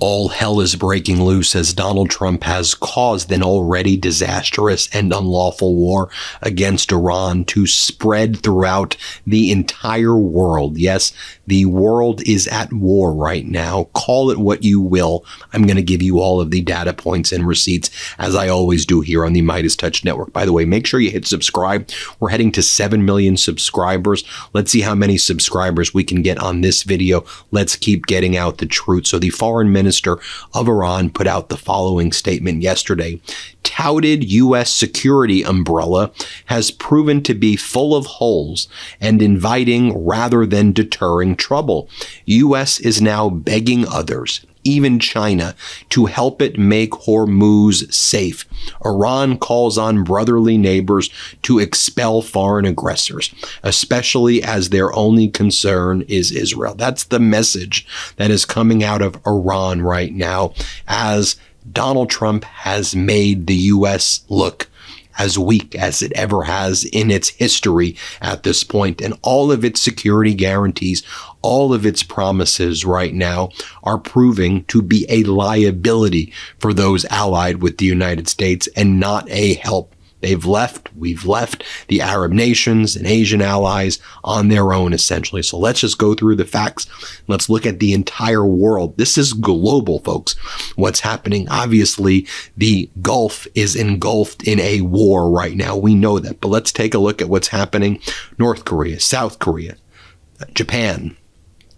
All hell is breaking loose as Donald Trump has caused an already disastrous and unlawful war against Iran to spread throughout the entire world. Yes, the world is at war right now. Call it what you will. I'm going to give you all of the data points and receipts, as I always do here on the MeidasTouch Network. By the way, make sure you hit subscribe. We're heading to 7 million subscribers. Let's see how many subscribers we can get on this video. Let's keep getting out the truth. So the foreign minister of Iran put out the following statement yesterday. Touted U.S. security umbrella has proven to be full of holes and inviting rather than deterring trouble. U.S. is now begging others, even China, to help it make Hormuz safe. Iran calls on brotherly neighbors to expel foreign aggressors, especially as their only concern is Israel. That's the message that is coming out of Iran right now, as Donald Trump has made the U.S. look as weak as it ever has in its history at this point. And all of its security guarantees, all of its promises right now are proving to be a liability for those allied with the United States and not a help. They've left, we've left the Arab nations and Asian allies on their own, essentially. So let's just go through the facts. Let's look at the entire world. This is global, folks, what's happening. Obviously, the Gulf is engulfed in a war right now. We know that. But let's take a look at what's happening. North Korea, South Korea, Japan,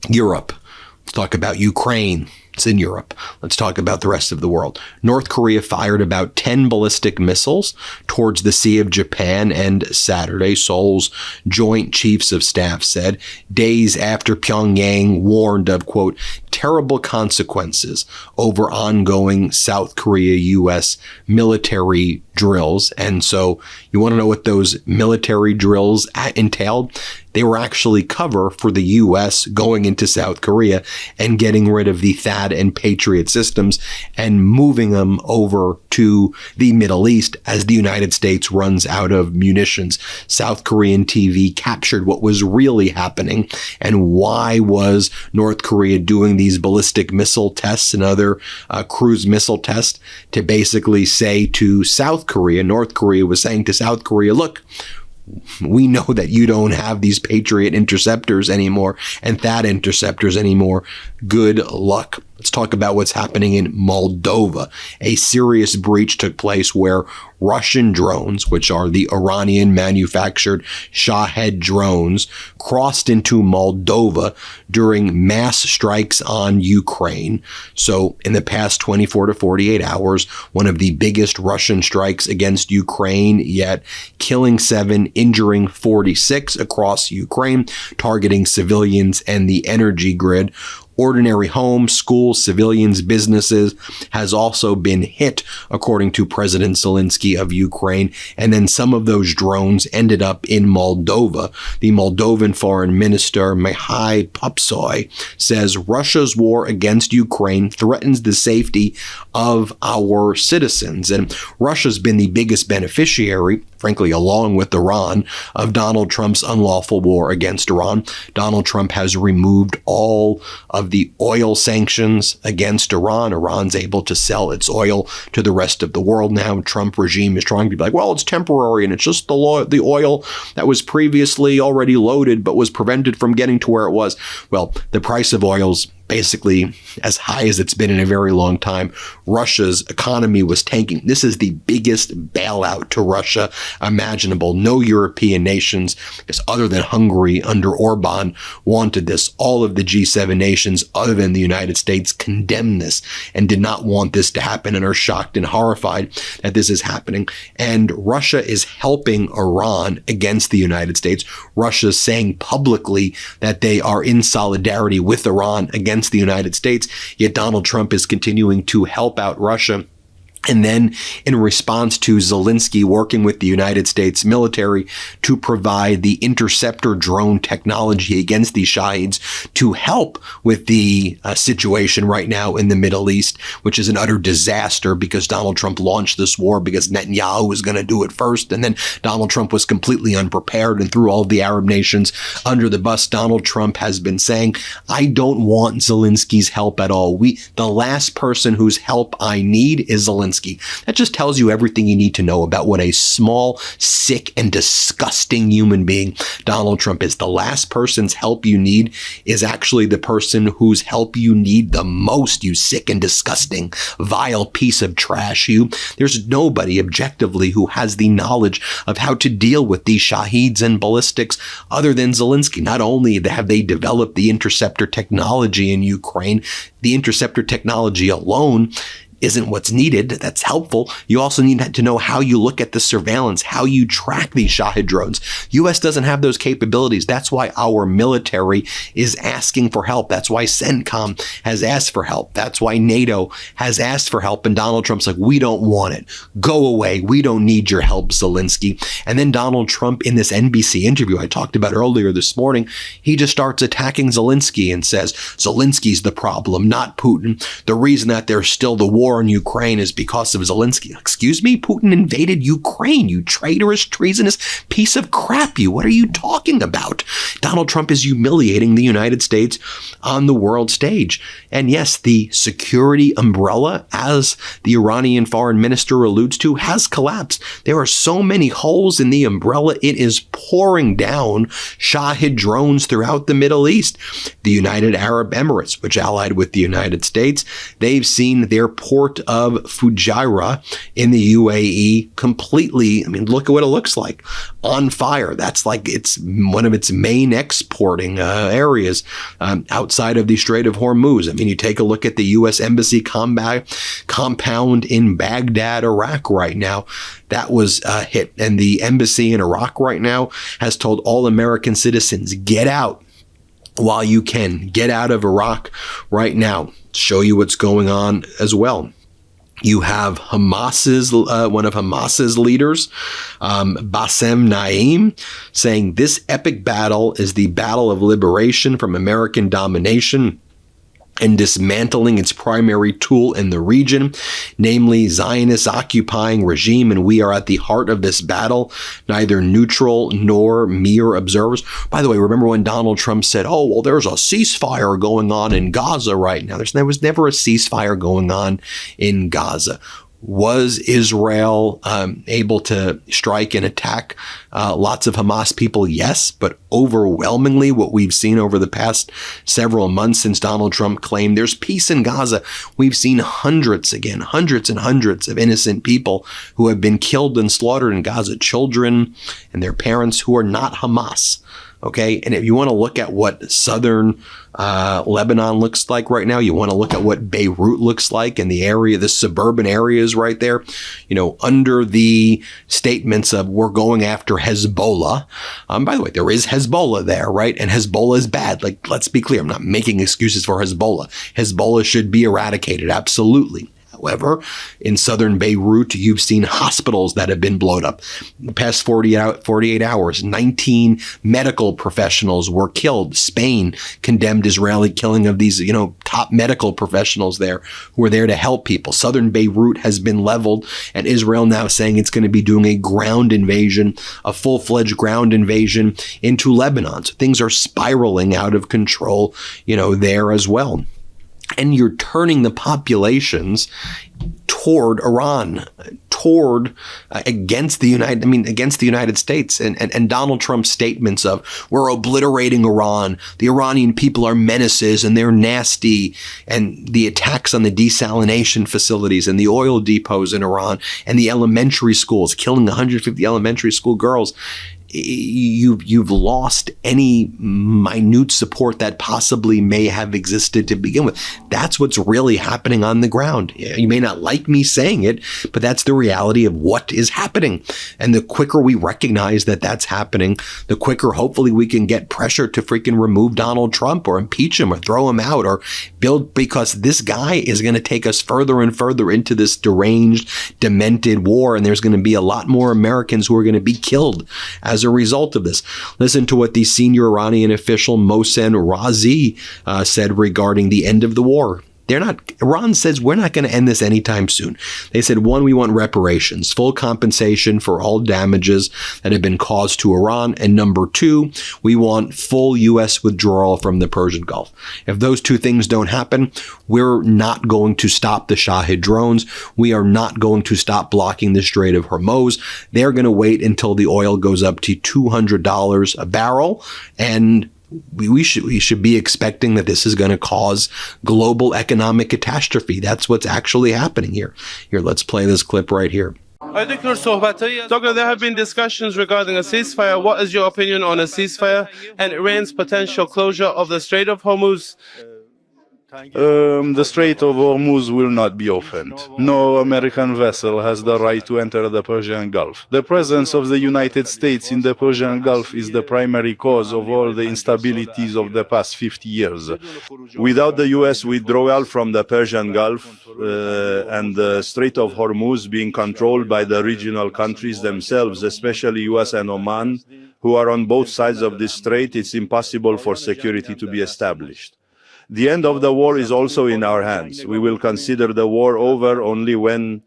Europe. Let's talk about Ukraine. It's in Europe. Let's talk about the rest of the world. North Korea fired about 10 ballistic missiles towards the Sea of Japan and Saturday, Seoul's Joint Chiefs of Staff said, days after Pyongyang warned of, quote, terrible consequences over ongoing South Korea-U.S. military drills. And so you want to know what those military drills entailed? They were actually cover for the U.S. going into South Korea and getting rid of the THAAD and Patriot systems and moving them over to the Middle East as the United States runs out of munitions. South Korean TV captured what was really happening and why was North Korea doing these ballistic missile tests and other cruise missile tests to basically say to South Korea, North Korea was saying to South Korea, look, we know that you don't have these Patriot interceptors anymore and THAAD interceptors anymore. Good luck. Let's talk about what's happening in Moldova. A serious breach took place where Russian drones, which are the Iranian-manufactured Shahed drones, crossed into Moldova during mass strikes on Ukraine. So in the past 24 to 48 hours, one of the biggest Russian strikes against Ukraine yet, killing 7, injuring 46 across Ukraine, targeting civilians and the energy grid. Ordinary homes, schools, civilians, businesses has also been hit, according to President Zelensky of Ukraine. And then some of those drones ended up in Moldova. The Moldovan foreign minister, Mihai Popsoy, says Russia's war against Ukraine threatens the safety of our citizens. And Russia's been the biggest beneficiary, frankly, along with Iran, of Donald Trump's unlawful war against Iran. Donald Trump has removed all of the oil sanctions against Iran. Iran's able to sell its oil to the rest of the world now. Trump regime is trying to be like, well, it's temporary and it's just the oil that was previously already loaded but was prevented from getting to where it was. Well, the price of oil's basically as high as it's been in a very long time. Russia's economy was tanking. This is the biggest bailout to Russia imaginable. No European nations, because other than Hungary under Orban, wanted this. All of the G7 nations, other than the United States, condemned this and did not want this to happen and are shocked and horrified that this is happening. And Russia is helping Iran against the United States. Russia's saying publicly that they are in solidarity with Iran against the United States, yet Donald Trump is continuing to help out Russia And then in response to Zelensky working with the United States military to provide the interceptor drone technology against these Shaheeds to help with the situation right now in the Middle East, which is an utter disaster because Donald Trump launched this war because Netanyahu was going to do it first. And then Donald Trump was completely unprepared and threw all of the Arab nations under the bus. Donald Trump has been saying, I don't want Zelensky's help at all. The last person whose help I need is Zelensky. That just tells you everything you need to know about what a small, sick, and disgusting human being Donald Trump is. The last person's help you need is actually the person whose help you need the most, you sick and disgusting, vile piece of trash. There's nobody objectively who has the knowledge of how to deal with these Shaheeds and ballistics other than Zelensky. Not only have they developed the interceptor technology in Ukraine, the interceptor technology alone isn't what's needed. That's helpful. You also need to know how you look at the surveillance, how you track these Shahed drones. U.S. doesn't have those capabilities. That's why our military is asking for help. That's why CENTCOM has asked for help. That's why NATO has asked for help. And Donald Trump's like, we don't want it. Go away. We don't need your help, Zelensky. And then Donald Trump, in this NBC interview I talked about earlier this morning, he just starts attacking Zelensky and says, Zelensky's the problem, not Putin. The reason that there's still the war in Ukraine is because of Zelensky. Excuse me? Putin invaded Ukraine, you traitorous, treasonous piece of crap. What are you talking about? Donald Trump is humiliating the United States on the world stage. And yes, the security umbrella, as the Iranian foreign minister alludes to, has collapsed. There are so many holes in the umbrella, it is pouring down Shahed drones throughout the Middle East. The United Arab Emirates, which allied with the United States, they've seen their port of Fujairah in the UAE completely, look at what it looks like, on fire. That's like it's one of its main exporting areas outside of the Strait of Hormuz. You take a look at the U.S. Embassy compound in Baghdad, Iraq right now. That was hit. And the embassy in Iraq right now has told all American citizens, get out while you can. Get out of Iraq right now. Show you what's going on as well. You have Hamas's one of Hamas's leaders, Bassem Naim, saying this epic battle is the battle of liberation from American domination and dismantling its primary tool in the region, namely Zionist occupying regime, and we are at the heart of this battle, neither neutral nor mere observers. By the way, remember when Donald Trump said, oh, well, there's a ceasefire going on in Gaza right now. There was never a ceasefire going on in Gaza. Was Israel able to strike and attack lots of Hamas people? Yes, but overwhelmingly what we've seen over the past several months since Donald Trump claimed there's peace in Gaza, we've seen hundreds and hundreds of innocent people who have been killed and slaughtered in Gaza, children and their parents who are not Hamas. Okay, and if you want to look at what southern Lebanon looks like right now, you want to look at what Beirut looks like and the area, the suburban areas right there, under the statements of we're going after Hezbollah. By the way, there is Hezbollah there, right? And Hezbollah is bad. Let's be clear. I'm not making excuses for Hezbollah. Hezbollah should be eradicated. Absolutely. However, in southern Beirut, you've seen hospitals that have been blown up. In the past 48 hours, 19 medical professionals were killed. Spain condemned Israeli killing of these, top medical professionals there who were there to help people. Southern Beirut has been leveled, and Israel now saying it's going to be doing a ground invasion, a full-fledged ground invasion into Lebanon. So things are spiraling out of control, there as well. And you're turning the populations toward Iran, against the United States. And Donald Trump's statements of we're obliterating Iran, the Iranian people are menaces and they're nasty, and the attacks on the desalination facilities and the oil depots in Iran and the elementary schools, killing 150 elementary school girls. you've lost any minute support that possibly may have existed to begin with. That's what's really happening on the ground. You may not like me saying it, but that's the reality of what is happening. And the quicker we recognize that that's happening, the quicker hopefully we can get pressure to freaking remove Donald Trump or impeach him or throw him out or build, because this guy is going to take us further and further into this deranged, demented war. And there's going to be a lot more Americans who are going to be killed as a result of this. Listen to what the senior Iranian official Mohsen Razi said regarding the end of the war. Iran says we're not going to end this anytime soon. They said, one, we want reparations, full compensation for all damages that have been caused to Iran. And number two, we want full U.S. withdrawal from the Persian Gulf. If those two things don't happen, we're not going to stop the Shahid drones. We are not going to stop blocking the Strait of Hormuz. They're going to wait until the oil goes up to $200 a barrel, and we should be expecting that this is going to cause global economic catastrophe. That's what's actually happening here. Here, let's play this clip right here. Doctor, there have been discussions regarding a ceasefire. What is your opinion on a ceasefire and Iran's potential closure of the Strait of Hormuz? The Strait of Hormuz will not be opened. No American vessel has the right to enter the Persian Gulf. The presence of the United States in the Persian Gulf is the primary cause of all the instabilities of the past 50 years. Without the U.S. withdrawal from the Persian Gulf and the Strait of Hormuz being controlled by the regional countries themselves, especially U.S. and Oman, who are on both sides of this strait, it's impossible for security to be established. The end of the war is also in our hands. We will consider the war over only when,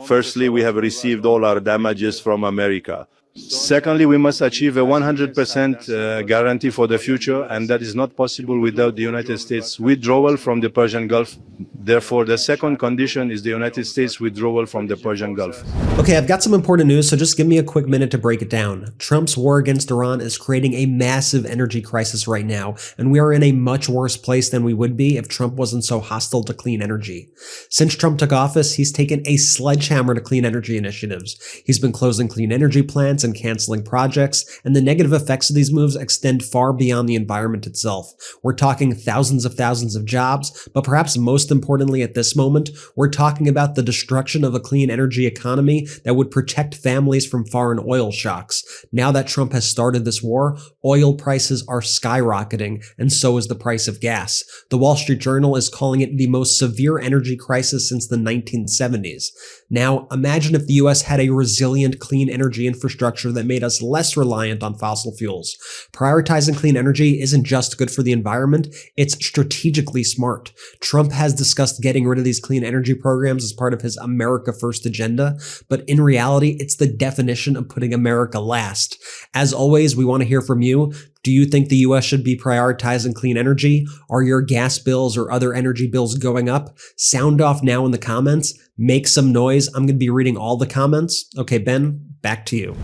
firstly, we have received all our damages from America. Secondly, we must achieve a 100% guarantee for the future, and that is not possible without the United States withdrawal from the Persian Gulf. Therefore, the second condition is the United States withdrawal from the Persian Gulf. Okay, I've got some important news, so just give me a quick minute to break it down. Trump's war against Iran is creating a massive energy crisis right now, and we are in a much worse place than we would be if Trump wasn't so hostile to clean energy. Since Trump took office, he's taken a sledgehammer to clean energy initiatives. He's been closing clean energy plants and canceling projects, and the negative effects of these moves extend far beyond the environment itself. We're talking thousands of jobs, but perhaps most importantly at this moment, we're talking about the destruction of a clean energy economy that would protect families from foreign oil shocks. Now that Trump has started this war, oil prices are skyrocketing, and so is the price of gas. The Wall Street Journal is calling it the most severe energy crisis since the 1970s. Now, imagine if the US had a resilient clean energy infrastructure that made us less reliant on fossil fuels. Prioritizing clean energy isn't just good for the environment, it's strategically smart. Trump has discussed getting rid of these clean energy programs as part of his America First agenda, but in reality, it's the definition of putting America last. As always, we want to hear from you. Do you think the US should be prioritizing clean energy? Are your gas bills or other energy bills going up? Sound off now in the comments. Make some noise. I'm going to be reading all the comments. Okay, Ben, back to you.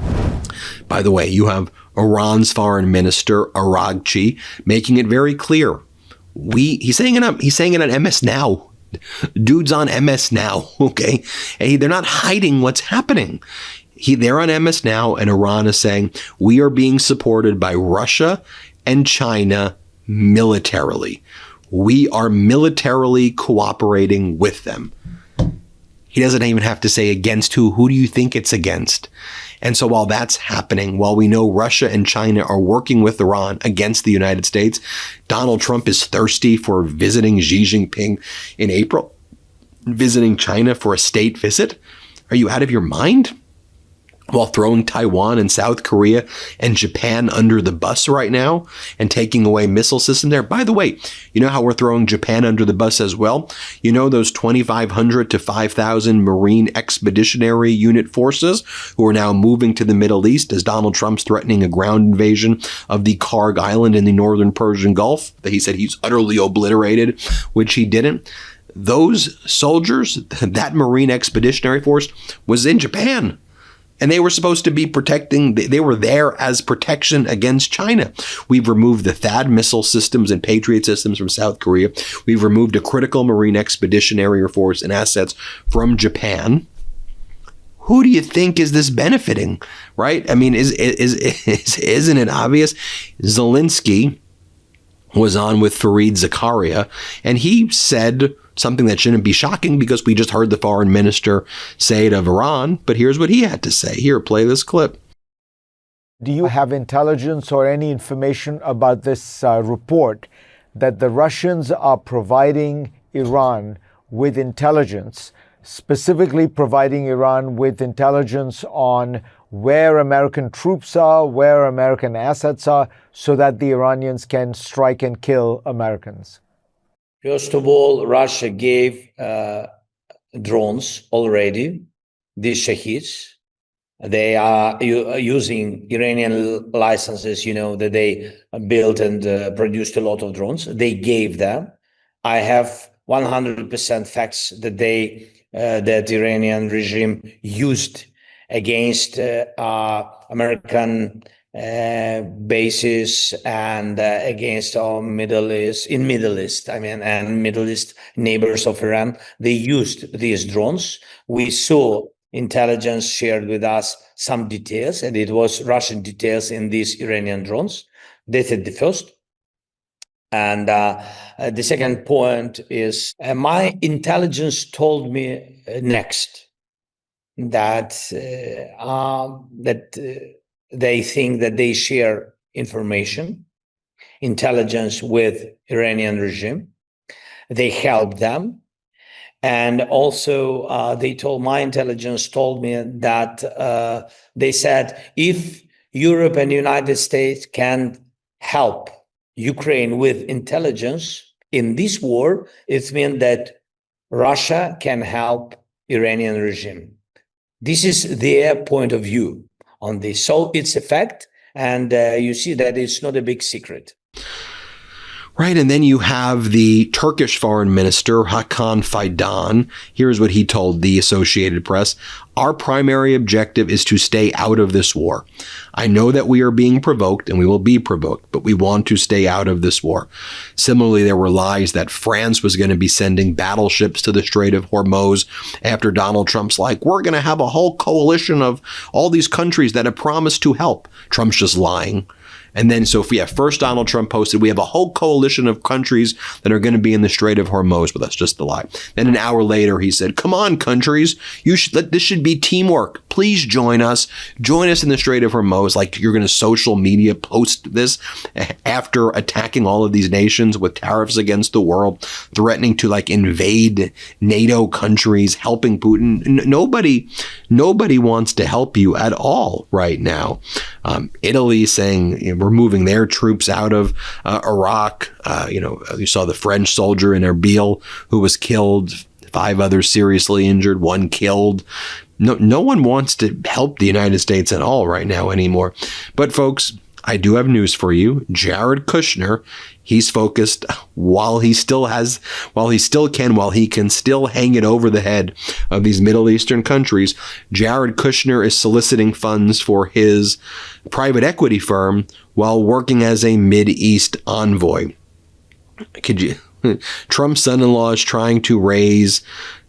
By the way, you have Iran's foreign minister, Araghchi, making it very clear. He's saying it on MS Now. Dude's on MS Now, okay? Hey, they're not hiding what's happening. They're on MS Now, and Iran is saying, we are being supported by Russia and China militarily. We are militarily cooperating with them. He doesn't even have to say against who. Who do you think it's against? And so while that's happening, while we know Russia and China are working with Iran against the United States, Donald Trump is thirsty for visiting Xi Jinping in April, visiting China for a state visit. Are you out of your mind? While throwing Taiwan and South Korea and Japan under the bus right now and taking away missile system there. By the way, you know how we're throwing Japan under the bus as well? You know those 2,500 to 5,000 Marine Expeditionary Unit forces who are now moving to the Middle East as Donald Trump's threatening a ground invasion of the Karg Island in the northern Persian Gulf that he said he's utterly obliterated, which he didn't. Those soldiers, that Marine Expeditionary Force was in Japan. And they were supposed to be protecting, they were there as protection against China. We've removed the THAAD missile systems and Patriot systems from South Korea. We've removed a critical Marine Expeditionary Force and assets from Japan. who do you think is this benefiting, right? I mean, isn't it obvious? Zelensky was on with Fareed Zakaria, and he said something that shouldn't be shocking because we just heard the foreign minister say it of Iran, but here's what he had to say. Here, play this clip. Do you have intelligence or any information about this report that the Russians are providing Iran with intelligence, specifically providing Iran with intelligence on where American troops are, where American assets are, so that the Iranians can strike and kill Americans? First of all, Russia gave drones already, these Shaheeds. They are using Iranian licenses, that they built and produced a lot of drones. They gave them. I have 100% facts that that Iranian regime used against American bases and against our Middle East and Middle East neighbors of Iran. They used these drones. We saw intelligence shared with us some details, and it was Russian details in these Iranian drones. This is the first. And the second point is my intelligence told me next that they think that they share intelligence with Iranian regime. They help them. And also my intelligence told me that they said, if Europe and the United States can help Ukraine with intelligence in this war, it means that Russia can help Iranian regime. This is their point of view on this. So it's a fact, and you see that it's not a big secret. Right, and then you have the Turkish foreign minister, Hakan Fidan. Here's what he told the Associated Press. Our primary objective is to stay out of this war. I know that we are being provoked and we will be provoked, but we want to stay out of this war. Similarly, there were lies that France was going to be sending battleships to the Strait of Hormuz after Donald Trump's like, we're going to have a whole coalition of all these countries that have promised to help. Trump's just lying. And then, so if we have first Donald Trump posted, we have a whole coalition of countries that are going to be in the Strait of Hormuz, but that's just the lie. Then an hour later, he said, come on, countries, this should be teamwork. Please join us. Join us in the Strait of Hormuz. Like you're going to social media post this after attacking all of these nations with tariffs against the world, threatening to like invade NATO countries, helping Putin. Nobody wants to help you at all right now. Italy saying, we're moving their troops out of Iraq. You saw the French soldier in Erbil who was killed, 5 others seriously injured, 1 killed. No one wants to help the United States at all right now anymore. But folks, I do have news for you. Jared Kushner, he's focused while he can still hang it over the head of these Middle Eastern countries. Jared Kushner is soliciting funds for his private equity firm while working as a Mideast envoy. Trump's son-in-law is trying to raise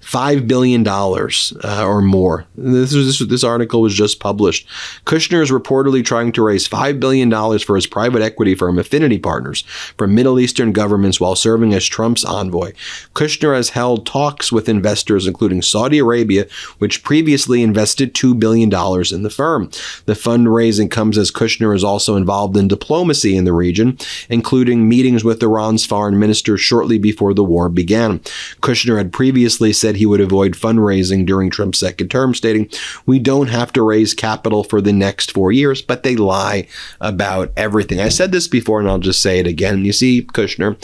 $5 billion or more. This article was just published. Kushner is reportedly trying to raise $5 billion for his private equity firm, Affinity Partners, from Middle Eastern governments while serving as Trump's envoy. Kushner has held talks with investors, including Saudi Arabia, which previously invested $2 billion in the firm. The fundraising comes as Kushner is also involved in diplomacy in the region, including meetings with Iran's foreign minister shortly before the war began. Kushner had previously said he would avoid fundraising during Trump's second term, stating, we don't have to raise capital for the next 4 years, but they lie about everything. I said this before and I'll just say it again. You see, Kushner,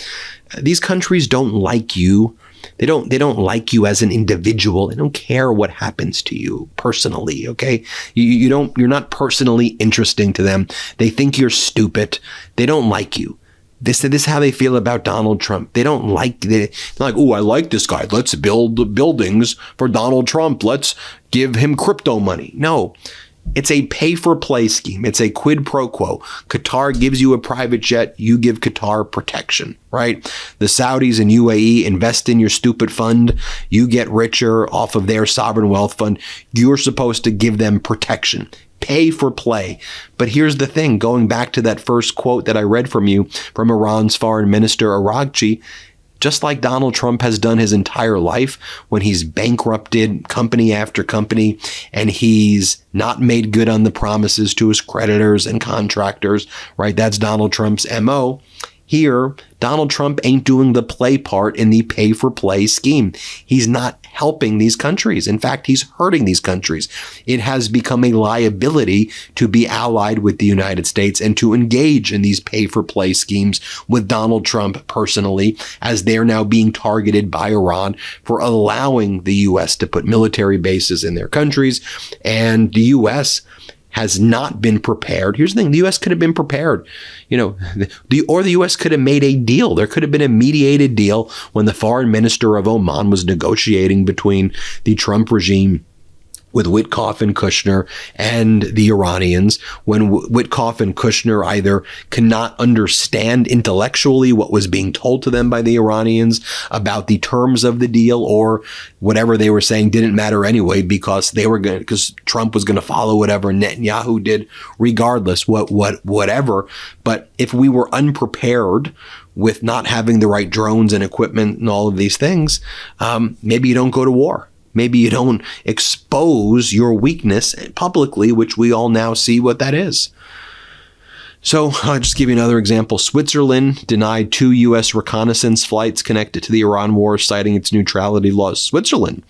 these countries don't like you. They don't like you as an individual. They don't care what happens to you personally, okay? You're not personally interesting to them. They think you're stupid. They don't like you. This is how they feel about Donald Trump. They're like, oh, I like this guy. Let's build buildings for Donald Trump. Let's give him crypto money. No, It's a pay-for-play scheme. It's a quid pro quo. Qatar gives you a private jet. You give Qatar protection, right? The Saudis and UAE invest in your stupid fund. You get richer off of their sovereign wealth fund. You're supposed to give them protection. Pay for play. But here's the thing, going back to that first quote that I read from you from Iran's foreign minister, Araghchi, just like Donald Trump has done his entire life when he's bankrupted company after company and he's not made good on the promises to his creditors and contractors, right? That's Donald Trump's MO. Here, Donald Trump ain't doing the play part in the pay-for-play scheme. He's not helping these countries. In fact, he's hurting these countries. It has become a liability to be allied with the United States and to engage in these pay-for-play schemes with Donald Trump personally, as they're now being targeted by Iran for allowing the U.S. to put military bases in their countries. And the U.S. has not been prepared. Here's the thing, the U.S. could have been prepared, or the U.S. could have made a deal. There could have been a mediated deal when the foreign minister of Oman was negotiating between the Trump regime with Witkoff and Kushner and the Iranians, when Witkoff and Kushner either cannot understand intellectually what was being told to them by the Iranians about the terms of the deal, or whatever they were saying didn't matter anyway because Trump was going to follow whatever Netanyahu did regardless, whatever. But if we were unprepared with not having the right drones and equipment and all of these things, maybe you don't go to war. Maybe you don't expose your weakness publicly, which we all now see what that is. So I'll just give you another example. Switzerland denied 2 U.S. reconnaissance flights connected to the Iran war, citing its neutrality laws. Switzerland.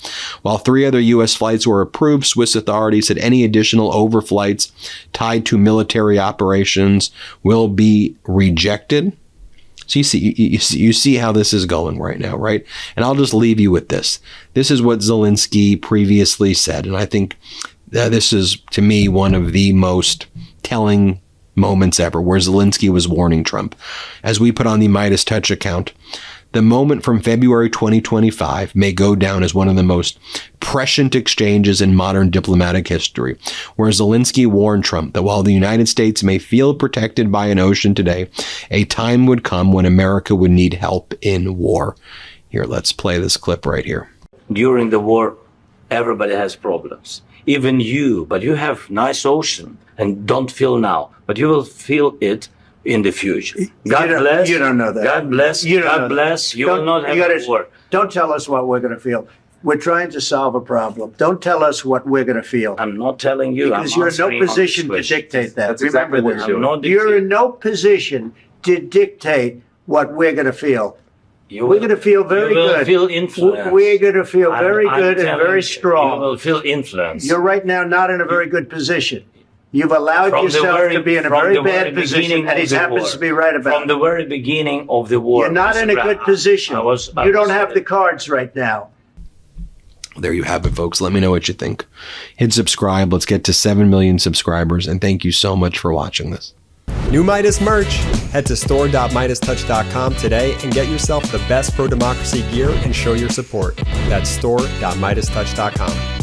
While 3 other U.S. flights were approved, Swiss authorities said any additional overflights tied to military operations will be rejected. So you see how this is going right now, right? And I'll just leave you with this. This is what Zelensky previously said. And I think this is, to me, one of the most telling moments ever, where Zelensky was warning Trump. As we put on the MeidasTouch account, the moment from February 2025 may go down as one of the most prescient exchanges in modern diplomatic history, where Zelensky warned Trump that while the United States may feel protected by an ocean today, a time would come when America would need help in war. Here, let's play this clip right here. During the war, everybody has problems. Even you, but you have nice ocean and don't feel now, but you will feel it in the future. God bless. You don't know that. God bless. God bless. You will not have a war. Don't tell us what we're going to feel. We're trying to solve a problem. Don't tell us what we're going to feel. I'm not telling you. Because you're in no position to dictate that. That's exactly what you're in no position to dictate what we're going to feel. We're going to feel very good. Feel influence. We're going to feel very good and very strong. You will feel influence. You're right now not in a very good position. You've allowed yourself to be in a very bad position, and he happens to be right about it. From the very beginning of the war. You're not in a good position. You don't have the cards right now. There you have it, folks. Let me know what you think. Hit subscribe. Let's get to 7 million subscribers, and thank you so much for watching this. New Meidas merch. Head to store.meidastouch.com today and get yourself the best pro-democracy gear and show your support. That's store.meidastouch.com.